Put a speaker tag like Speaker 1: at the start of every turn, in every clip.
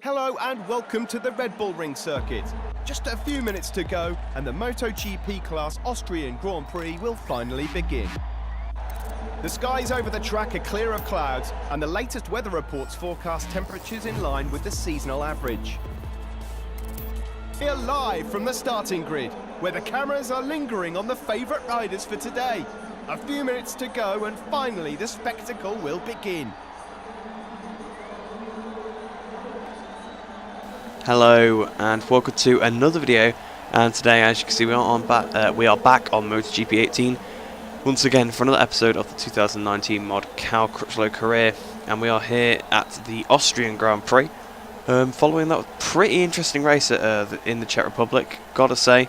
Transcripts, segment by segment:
Speaker 1: Hello and welcome to the Red Bull Ring circuit. Just a few minutes to go and the Motogp class Austrian Grand Prix will finally begin. The skies over the track are clear of clouds and the latest weather reports forecast temperatures in line with the seasonal average. We're live from the starting grid, where the cameras are lingering on the favourite riders for today. A few minutes to go and finally the spectacle will begin.
Speaker 2: Hello and welcome to another video, and today, as you can see, we are back on Motogp 18 once again for another episode of the 2019 Motogp Crutchlow career, and we are here at the Austrian Grand Prix following that pretty interesting race in the Czech Republic. Gotta say,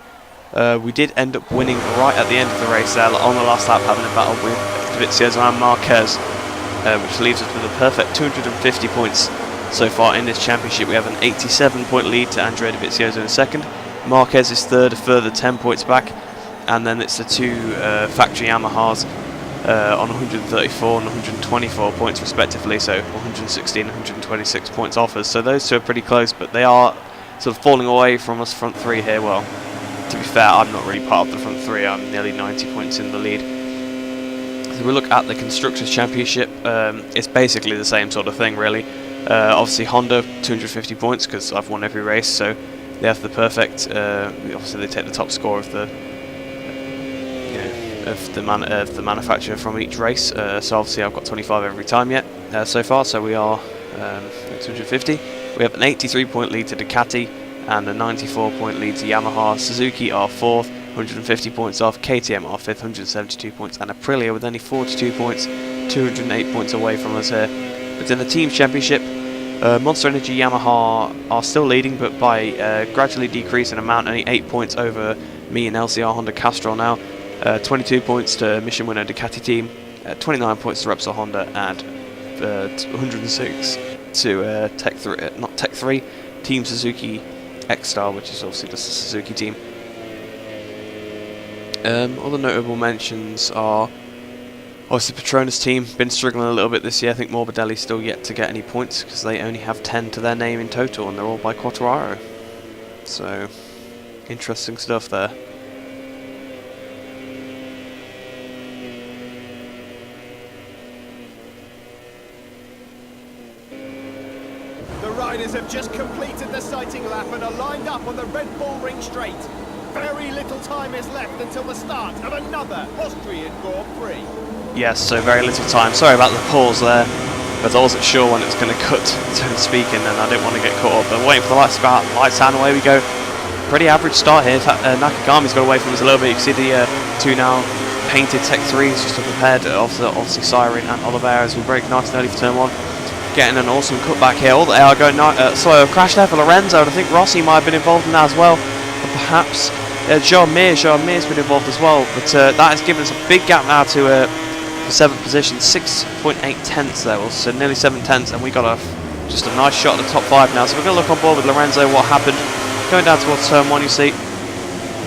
Speaker 2: we did end up winning right at the end of the race there on the last lap, having a battle with Dovizioso and Marquez, which leaves us with a perfect 250 points. So far in this championship. We have an 87-point lead to Andrea Dovizioso in second. Marquez is third, a further 10 points back, and then it's the two factory Yamahas on 134 and 124 points respectively, so 116 and 126 points off us. So those two are pretty close, but they are sort of falling away from us front three here. Well, to be fair, I'm not really part of the front three. I'm nearly 90 points in the lead. So we look at the Constructors' Championship. It's basically the same sort of thing, really. Obviously Honda 250 points because I've won every race, so they have the perfect. Obviously they take the top score of the the manufacturer from each race. So obviously I've got 25 every time yet so far. So we are 250. We have an 83-point lead to Ducati and a 94-point lead to Yamaha. Suzuki are fourth, 150 points off. KTM are fifth, 172 points, and Aprilia with only 42 points, 208 points away from us here. But in the Teams Championship, Monster Energy Yamaha are still leading, but by gradually decreasing amount, only 8 points over me and LCR Honda Castrol now. 22 points to Mission Winner Ducati team, 29 points to Repsol Honda, and 106 to Tech 3 Team Suzuki X-Star, which is obviously just the Suzuki team. Other notable mentions are obviously Petronas team, been struggling a little bit this year. I think Morbidelli still yet to get any points because they only have 10 to their name in total, and they're all by Quartararo. So, interesting stuff there.
Speaker 1: The riders have just completed the sighting lap and are lined up on the Red Bull Ring straight. Very little time is left until the start of another Austrian Grand Prix.
Speaker 2: Yes, so very little time. Sorry about the pause there, but I wasn't sure when it was going to cut, so to speak, and I didn't want to get caught up. But waiting for the lights to go out, lights down, away we go. Pretty average start here. In fact, Nakagami's got away from us a little bit. You can see the two now painted Tech 3s just up ahead. Obviously Siren and Oliveira as we break nice and early for turn one. Getting an awesome cutback here. All the AR going slow. Crash there for Lorenzo, and I think Rossi might have been involved in that as well. And perhaps Jean Mir's been involved as well. But that has given us a big gap now to 7th position, 6.8 tenths there, so nearly 7 tenths, and we got just a nice shot at the top 5 now. So we're going to look on board with Lorenzo. What happened? Going down towards turn 1, you see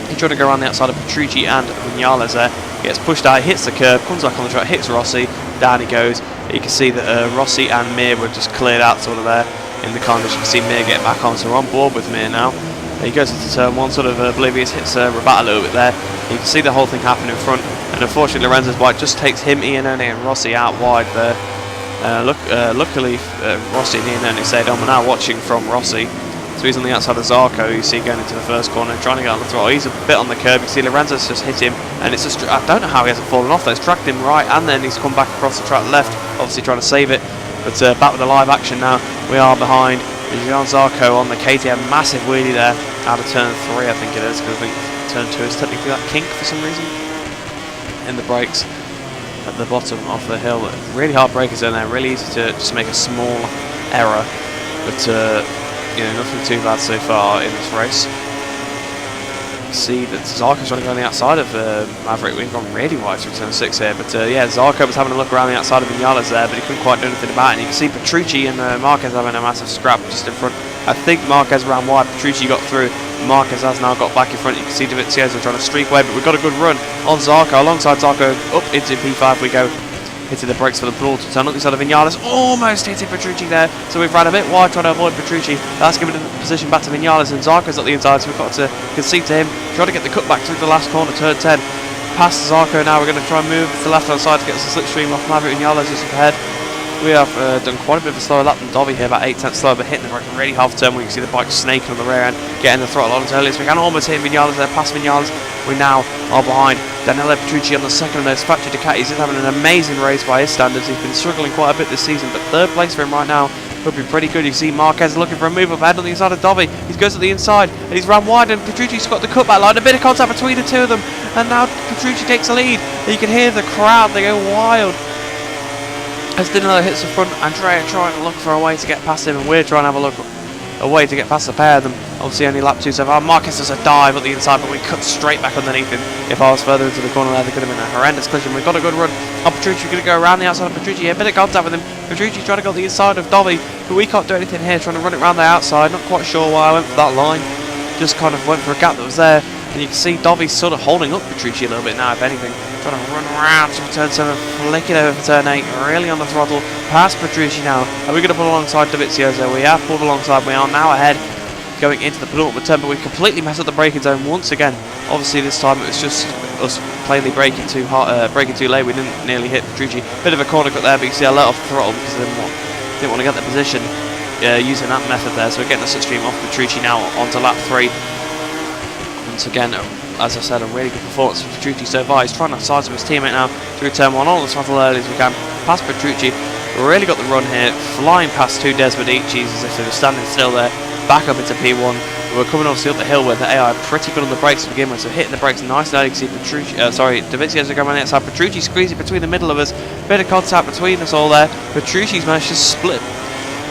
Speaker 2: he's trying to go around the outside of Petrucci and Vinales there. He gets pushed out, hits the curb, comes back on the track, hits Rossi, down he goes. You can see that Rossi and Mir were just cleared out sort of there in the corners. You can see Mir getting back on, so we're on board with Mir now. He goes into turn 1, sort of oblivious, hits Rabat a little bit there. You can see the whole thing happen in front, and unfortunately Lorenzo's wide just takes him, Iannone and Rossi out wide there. Luckily Rossi and Iannone stayed on. We're now watching from Rossi. So he's on the outside of Zarco, you see going into the first corner, trying to get on the throttle. He's a bit on the curb, you see Lorenzo's just hit him, and it's just, I don't know how he hasn't fallen off there. It's tracked him right, and then he's come back across the track left, obviously trying to save it. But back with the live action now. We are behind Jean Zarco on the KTM, massive wheelie there out of turn 3, I think it is, because I think turn 2 is technically that kink for some reason. In the brakes at the bottom of the hill, really hard breakers in there, really easy to just make a small error, but you know, nothing too bad so far in this race. You see that Zarco's trying to go on the outside of Maverick. We've gone really wide through turn 6 here, but yeah, Zarco was having a look around the outside of Vinales there, but he couldn't quite do anything about it. And you can see Petrucci and Marquez having a massive scrap just in front. I think Marquez ran wide, Petrucci got through, Marquez has now got back in front. You can see Dovizioso trying to streak away, but we've got a good run on Zarco. Alongside Zarco, up into P5 we go. hitting the brakes for the ball to turn up the side of Vinales, almost hitting Petrucci there, so we've ran a bit wide trying to avoid Petrucci. That's given the position back to Vinales, and Zarco's at the inside, so we've got to concede to him, try to get the cut back through the last corner, turn 10, past Zarco now. We're going to try and move to the left hand side to get the slipstream off Maverick Vinales just ahead. We have done quite a bit of a slower lap than Dobby here, about 8 tenths slower, but hitting the brake really hard turn where you can see the bike snaking on the rear end, getting the throttle on as early as we can, almost hitting Vinales there, past Vinales. We now are behind Daniele Petrucci on the second of those factory Ducatis. He's having an amazing race by his standards. He's been struggling quite a bit this season, but third place for him right now would be pretty good. You see Marquez looking for a move up ahead on the inside of Dobby. He goes to the inside and he's ran wide, and Petrucci's got the cutback line. A bit of contact between the two of them, and now Petrucci takes the lead. You can hear the crowd, they go wild as Danilo hits the front. Andrea trying to look for a way to get past him, and we're trying to have a way to get past the pair of them. Obviously only lap 2 so far. Marquez does a dive at the inside, but we cut straight back underneath him. If I was further into the corner there, there could have been a horrendous collision. We've got a good run. Petrucci going to go around the outside of Petrucci here. A bit of contact with him. Petrucci trying to go to the inside of Dobby, but we can't do anything here. Trying to run it around the outside. Not quite sure why I went for that line. Just kind of went for a gap that was there. And you can see Dobby sort of holding up Petrucci a little bit now, if anything. Trying to run around to turn 7, flick it over for turn 8, really on the throttle, past Petrucci now. Are we going to pull alongside Dovizioso? We have pulled alongside, we are now ahead, going into the penultimate turn, but we completely messed up the braking zone once again. Obviously this time it was just us plainly braking too late. We didn't nearly hit Petrucci. Bit of a corner cut there, but you can see I let off the throttle because I didn't want to get the position using that method there. So we're getting the slipstream off Petrucci now onto lap 3. Once again, as I said, a really good performance from Petrucci so far. He's trying to size up his teammate now through turn 1, all the throttle early as we can. Past Petrucci, really got the run here, flying past 2 Desmodicis as if they were standing still there. Back up into P1. We're coming obviously up the hill where the AI are pretty good on the brakes to begin with, so hitting the brakes nice and early. You can see Petrucci, Dovizioso going on the outside. Petrucci squeezing between the middle of us. Bit of contact between us all there. Petrucci's managed to split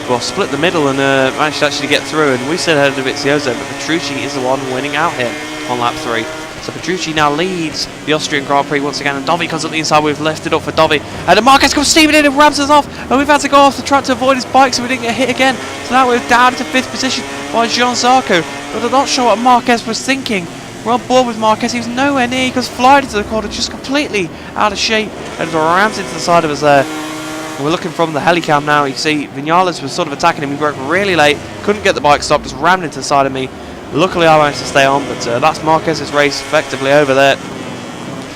Speaker 2: the middle and managed to actually get through, and we still had Dovizioso, but Petrucci is the one winning out here on lap 3. So Petrucci now leads the Austrian Grand Prix once again, and Dobby comes up the inside. We've left it up for Dobby, and then Marquez comes steaming in and rams us off, and we've had to go off the track to avoid his bike so we didn't get hit again. So now we're down to 5th position by Jean Zarco, but I'm not sure what Marquez was thinking. We're on board with Marquez. He was nowhere near. He goes flying into the corner, just completely out of shape, and rams into the side of us there. And we're looking from the helicam now. You see Vinales was sort of attacking him. He broke really late, couldn't get the bike stopped, just rammed into the side of me. Luckily I managed to stay on, but that's Marquez's race effectively over there.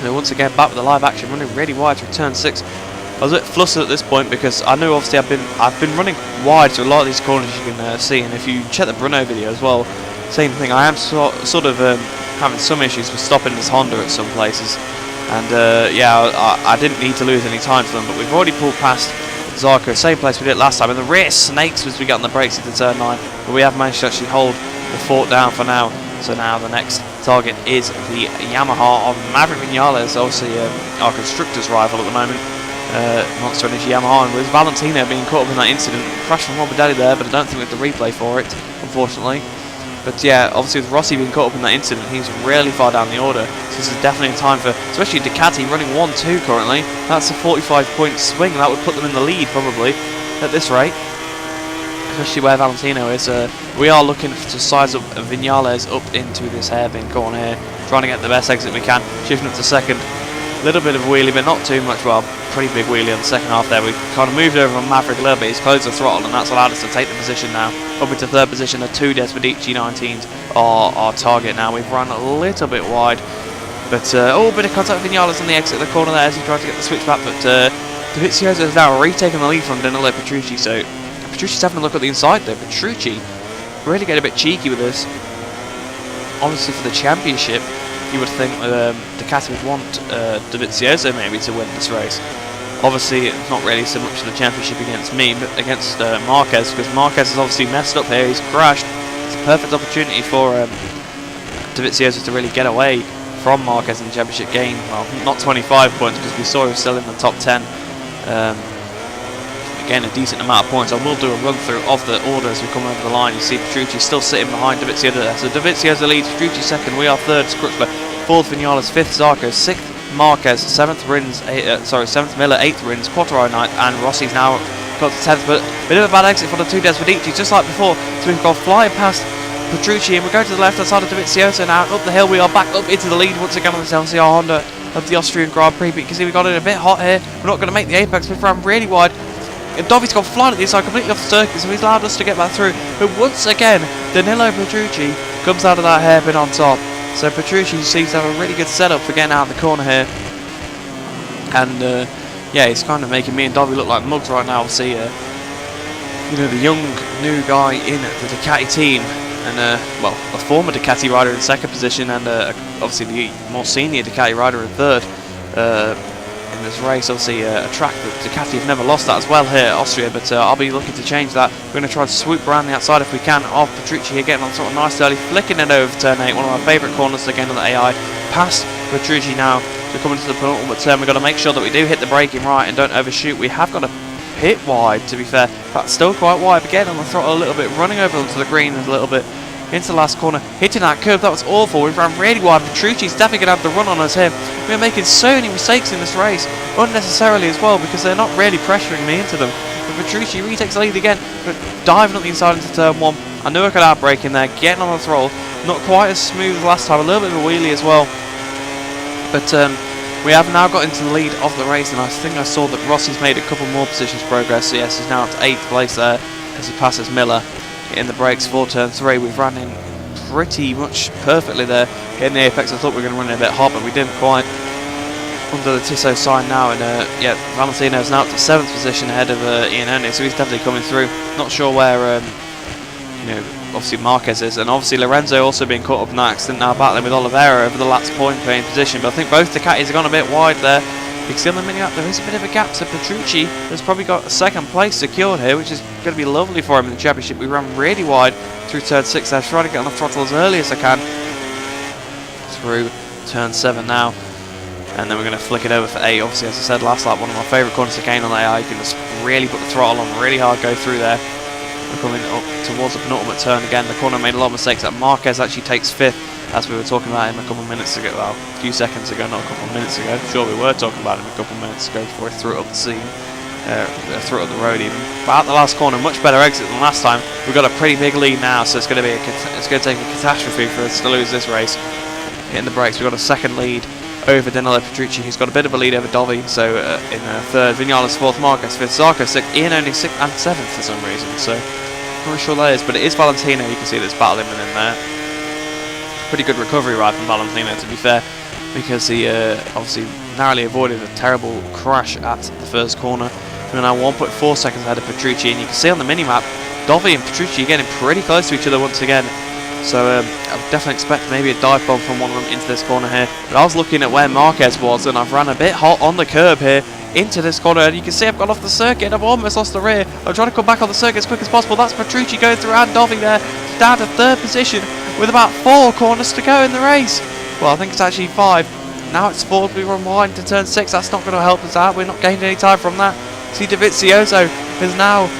Speaker 2: So once again back with the live action, running really wide through turn 6. I was a bit flustered at this point because I knew obviously I've been running wide through a lot of these corners you can see, and if you check the Bruno video as well, same thing. I am sort of having some issues with stopping this Honda at some places, and yeah, I didn't need to lose any time for them, but we've already pulled past Zarco, same place we did last time, and the rear snakes as we got on the brakes into turn 9, but we have managed to actually hold the fort down for now. So now the next target is the Yamaha of Maverick Vinales, obviously our constructor's rival at the moment. Monster Energy Yamaha, and with Valentino being caught up in that incident, crashed from Morbidelli there, but I don't think we have the replay for it, unfortunately. But yeah, obviously with Rossi being caught up in that incident, he's really far down the order. So this is definitely a time for, especially Ducati running 1-2 currently. That's a 45-point swing, and that would put them in the lead probably at this rate. Especially where Valentino is. We are looking to size up Vinales up into this hairpin corner here, trying to get the best exit we can. Shifting up to second. Little bit of wheelie, but not too much. Well, pretty big wheelie on the second half there. We kind of moved over on Maverick a little bit. He's closed the throttle, and that's allowed us to take the position now. Up into third position, the 2 Desmodici 19s are our target now. We've run a little bit wide, but oh, bit of contact with Vinales on the exit of the corner there as he tries to get the switch back, but Dovizioso has now retaken the lead from Danilo Petrucci, so Petrucci's having a look at the inside there. Petrucci really get a bit cheeky with this. Obviously for the championship, you would think Ducati would want Dovizioso maybe to win this race. Obviously it's not really so much for the championship against me, but against Marquez, because Marquez has obviously messed up here. He's crashed. It's a perfect opportunity for Dovizioso to really get away from Marquez in the championship game. Well, not 25 points because we saw he was still in the top 10. Again, a decent amount of points. I will do a run through of the order as we come over the line. You see Petrucci still sitting behind Dovizioso there. So Dovizioso leads, Petrucci second, we are third, Crutchlow, fourth Vinales, fifth Zarco, sixth Marquez, seventh Rins, seventh Miller, eighth Rins, Quattro ninth, and Rossi's now got to 10th, but a bit of a bad exit for the 2 Desmodici, just like before. So we've gone flying past Petrucci, and we're going to the left hand side of Dovizioso now. Up the hill, we are back up into the lead once again on this LCR Honda. of the Austrian Grand Prix. But you can see we got it a bit hot here. We're not going to make the apex. We've ran really wide. And Dovi's gone flying at the inside, completely off the circuit, so he's allowed us to get back through. But once again, Danilo Petrucci comes out of that hairpin on top. So Petrucci seems to have a really good setup for getting out of the corner here. And yeah, he's kind of making me and Dovi look like mugs right now. Obviously, you know, the young new guy in the Ducati team, and well, a former Ducati rider in second position, and obviously the more senior Ducati rider in third in this race. Obviously, a track that Ducati have never lost at as well here at Austria, but I'll be looking to change that. We're going to try to swoop around the outside if we can of Petrucci here, getting on sort of nice early, flicking it over turn 8, one of my favourite corners again on the AI. Past Petrucci now, to come into the penultimate turn. We've got to make sure that we do hit the braking right and don't overshoot. We have got to hit wide, to be fair. That's still quite wide. Again on the throttle a little bit, running over onto the green a little bit. Into the last corner, hitting that curve, that was awful. We ran really wide. Petrucci's definitely going to have the run on us here. We're making so many mistakes in this race, unnecessarily as well, because they're not really pressuring me into them. But Petrucci retakes the lead again, but diving up the inside into turn 1. I knew I could outbrake in there, getting on the throttle. Not quite as smooth as last time, a little bit of a wheelie as well. But we have now got into the lead of the race, and I think I saw that Rossi's made a couple more positions progress. So yes, he's now up to 8th place there as he passes Miller in the brakes for turn 3. We've run in pretty much perfectly there, getting the apex. I thought we were going to run in a bit hot, but we didn't quite. Under the Tissot sign now, and yeah, Valentino's now up to 7th position ahead of Iannone, so he's definitely coming through. Not sure where, you know, obviously Marquez is, and obviously Lorenzo also being caught up in that accident, now battling with Oliveira over the last point paying position. But I think both Ducatis have gone a bit wide there. You can see on the mini map there is a bit of a gap, so Petrucci has probably got a 2nd place secured here, which is going to be lovely for him in the championship. We ran really wide through turn 6 there, trying to get on the throttle as early as I can through turn 7 now. And then we're going to flick it over for 8. Obviously, as I said last lap, one of my favourite corners again on AI. You can just really put the throttle on really hard, go through there. We're coming up towards the penultimate turn again. The corner made a lot of mistakes. That Marquez actually takes 5th, as we were talking about him a couple of minutes ago. Well, a few seconds ago, not a couple of minutes ago. Sure, we were talking about him a couple of minutes ago before he threw it up the scene. Threw it up the road even. But out the last corner, much better exit than last time. We've got a pretty big lead now, so it's going to be it's going to take a catastrophe for us to lose this race. Hitting the brakes, we've got a 2nd lead over Danilo Petrucci, who's got a bit of a lead over Dovi. So in 3rd, Vinales 4th, Marquez 5th, Zarco 6th, Iannone 6th and 7th for some reason. So I'm not sure that is, but it is Valentino. You can see that's battling within there. Pretty good recovery ride from Valentino, to be fair, because he obviously narrowly avoided a terrible crash at the first corner. We're now 1.4 seconds ahead of Petrucci, and you can see on the mini-map, Dovi and Petrucci are getting pretty close to each other once again. So I would definitely expect maybe a dive bomb from one of them into this corner here. But I was looking at where Marquez was, and I've ran a bit hot on the curb here into this corner, and you can see I've gone off the circuit. I've almost lost the rear. I'm trying to come back on the circuit as quick as possible. That's Petrucci going through and Dovi there, down to 3rd position with about 4 corners to go in the race. Well, I think it's actually 5. Now it's 4. We run wide into turn 6. That's not going to help us out. We're not gaining any time from that. See, Dovizioso is now,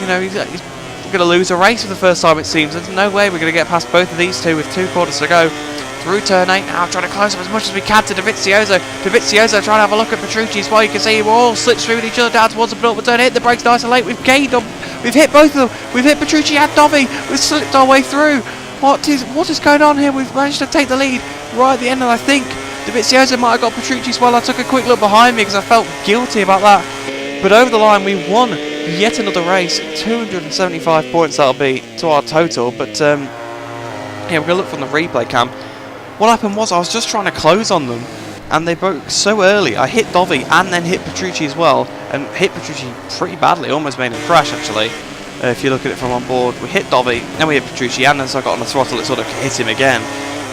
Speaker 2: you know, he's going to lose a race for the first time, it seems. There's no way we're going to get past both of these two with 2 corners to go. Through turn 8 now, trying to close up as much as we can to Dovizioso. Dovizioso trying to have a look at Petrucci as well. You can see we're all slipped through with each other down towards the penultimate turn. Hit the brakes nice and late. We've gained them. We've hit both of them. We've hit Petrucci and Dovi. We've slipped our way through. What is going on here? We've managed to take the lead right at the end, and I think Dovizioso might have got Petrucci as well. I took a quick look behind me because I felt guilty about that. But over the line, we won yet another race. 275 points that'll be to our total. But yeah, we're going to look from the replay cam. What happened was I was just trying to close on them, and they broke so early. I hit Dovi and then hit Petrucci as well, and hit Petrucci pretty badly. Almost made him crash, actually. If you look at it from on board, we hit Dovi, then we hit Petrucci, and as I got on the throttle, it sort of hit him again.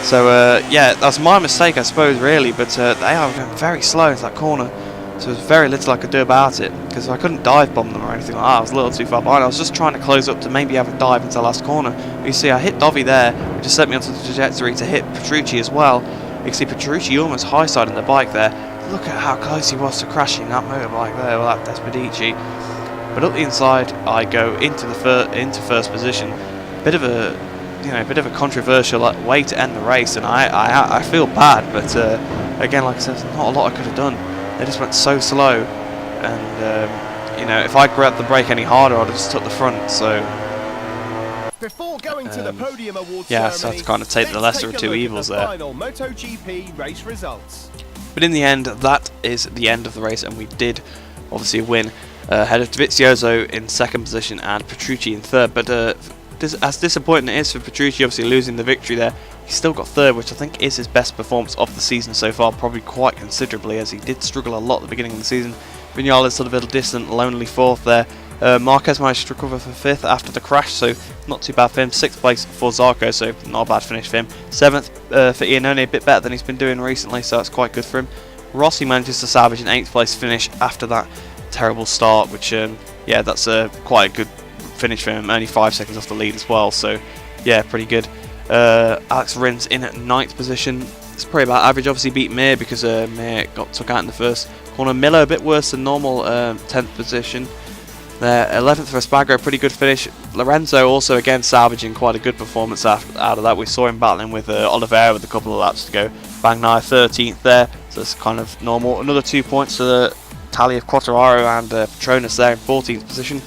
Speaker 2: So yeah, that's my mistake, I suppose, really. But they are going very slow into that corner, so there's very little I could do about it, because I couldn't dive bomb them or anything like that. I was a little too far behind. I was just trying to close up to maybe have a dive into the last corner. But you see, I hit Dovi there, which just set me onto the trajectory to hit Petrucci as well. You can see Petrucci almost high-siding the bike there. Look at how close he was to crashing that motorbike there, well, that Despedici. But up the inside, I go into first position. Bit of a controversial way to end the race, and I feel bad. But again, like I said, there's not a lot I could have done. They just went so slow, and you know, if I grabbed the brake any harder, I'd have just took the front. So
Speaker 1: before going to the podium awards
Speaker 2: yeah,
Speaker 1: ceremony,
Speaker 2: so I had to kind of take the lesser of two evils there.
Speaker 1: Final Motogp race results.
Speaker 2: But in the end, that is the end of the race, and we did obviously win ahead of Dovizioso in second position and Petrucci in third. But as disappointing it is for Petrucci, obviously losing the victory there, he's still got third, which I think is his best performance of the season so far, probably quite considerably, as he did struggle a lot at the beginning of the season. Vinales sort of a distant, lonely fourth there. Marquez managed to recover for fifth after the crash, so not too bad for him. Sixth place for Zarco, so not a bad finish for him. Seventh for Iannone, a bit better than he's been doing recently, so that's quite good for him. Rossi manages to salvage an 8th place finish after that terrible start, which yeah, that's quite a good finish for him. Only 5 seconds off the lead as well, so yeah, pretty good. Alex Rins in at 9th position. It's pretty about average. Obviously beat Mir because Mir got took out in the first corner. Miller a bit worse than normal, 10th position. There, 11th for Espagro, pretty good finish. Lorenzo also again salvaging quite a good performance out of that. We saw him battling with Oliveira with a couple of laps to go. Bagnaia 13th there, so it's kind of normal. Another 2 points to the tally of Quartararo and Petronas there in 14th position.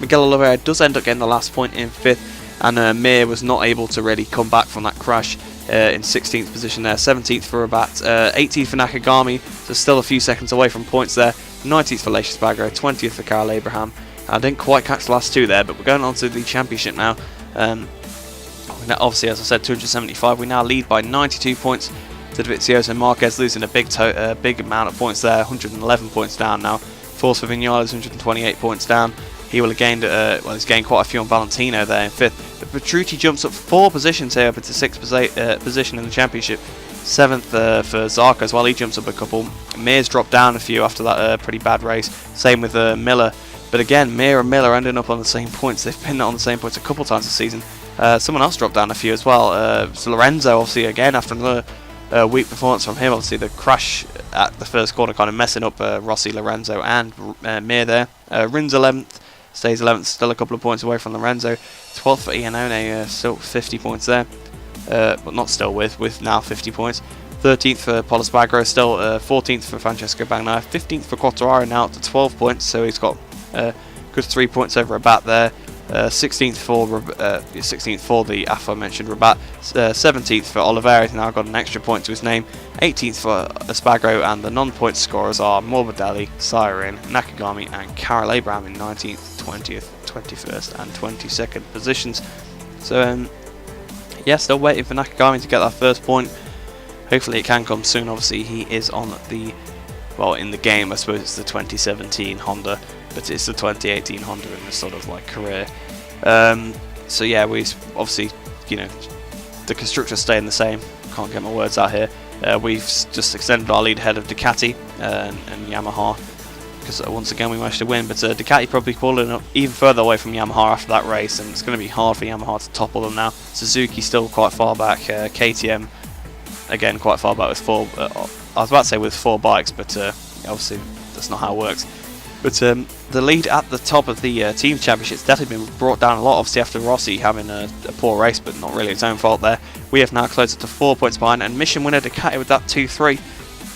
Speaker 2: Miguel Oliveira does end up getting the last point in 5th, and Mir was not able to really come back from that crash in 16th position there. 17th for Rabat, 18th for Nakagami, so still a few seconds away from points there. 19th for Leish Espagro, 20th for Karel Abraham. I didn't quite catch the last two there, but we're going on to the championship now. Obviously, as I said, 275. We now lead by 92 points to Dovizioso. Marquez losing a big amount of points there, 111 points down now. Fourth for Vinales, 128 points down. He will have gained, well, he's gained quite a few on Valentino there in 5th. But Petrucci jumps up 4 positions here up into 6th position in the championship. 7th for Zarco as well, he jumps up a couple. Mir's dropped down a few after that pretty bad race. Same with Miller. But again, Mir and Miller ending up on the same points. They've been on the same points a couple times this season. Someone else dropped down a few as well. So Lorenzo, obviously, again, after another weak performance from him. Obviously, the crash at the first corner kind of messing up Rossi, Lorenzo and Mir there. Rins 11th, stays 11th, still a couple of points away from Lorenzo. 12th for Iannone, still 50 points there. But not still with now 50 points. 13th for Pol Espargaro, still 14th for Francesco Bagnaia. 15th for Quartararo, now up to 12 points, so he's got good 3 points over Rabat there. 16th for the aforementioned Rabat. 17th for Oliveira, he's now got an extra point to his name. 18th for Espagro, and the non-point scorers are Morbidelli, Siren, Nakagami and Karel Abraham in 19th, 20th, 21st and 22nd positions. So yeah, still waiting for Nakagami to get that first point. Hopefully it can come soon. Obviously he is on the, well, in the game I suppose it's the 2017 Honda, but it's the 2018 Honda in this sort of like career. So yeah, we obviously, you know, the constructors staying the same. Can't get my words out here. We've just extended our lead ahead of Ducati and Yamaha, because once again we managed to win. But Ducati probably pulling up even further away from Yamaha after that race, and it's going to be hard for Yamaha to topple them now. Suzuki still quite far back. KTM again quite far back with four. I was about to say with 4 bikes, but obviously that's not how it works. But the lead at the top of the team championship's definitely been brought down a lot, obviously after Rossi having a poor race, but not really its own fault there. We have now closed up to 4 points behind, and mission winner Ducati with that 2-3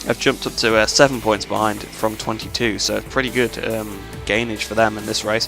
Speaker 2: have jumped up to 7 points behind from 22, so pretty good gainage for them in this race.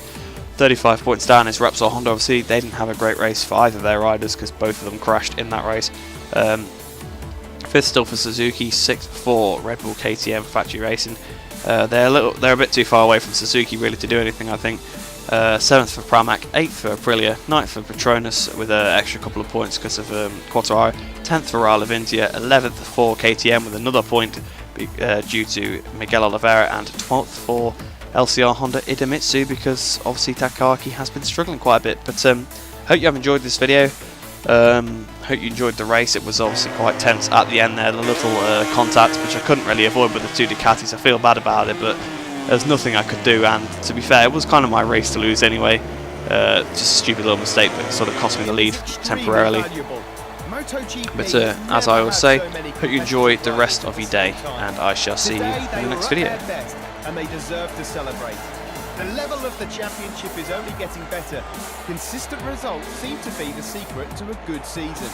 Speaker 2: 35 points down is Repsol Honda. Obviously they didn't have a great race for either of their riders because both of them crashed in that race. 5th still for Suzuki, 6th for Red Bull KTM Factory Racing. They're a bit too far away from Suzuki really to do anything, I think. 7th for Pramac, 8th for Aprilia, 9th for Petronas with an extra couple of points because of Quartararo, 10th for Rally Vintia, 11th for KTM with another point due to Miguel Oliveira, and 12th for LCR Honda Idemitsu because obviously Takaki has been struggling quite a bit. But hope you have enjoyed this video. Hope you enjoyed the race. It was obviously quite tense at the end there, the little contact which I couldn't really avoid with the 2 Ducatis. I feel bad about it, but there's nothing I could do, and to be fair it was kind of my race to lose anyway. Just a stupid little mistake that sort of cost me the lead temporarily. But as I always say, hope you enjoy the rest of your day, and I shall see you in the next video.
Speaker 1: And they deserve to celebrate. The level of the championship is only getting better. Consistent results seem to be the secret to a good season.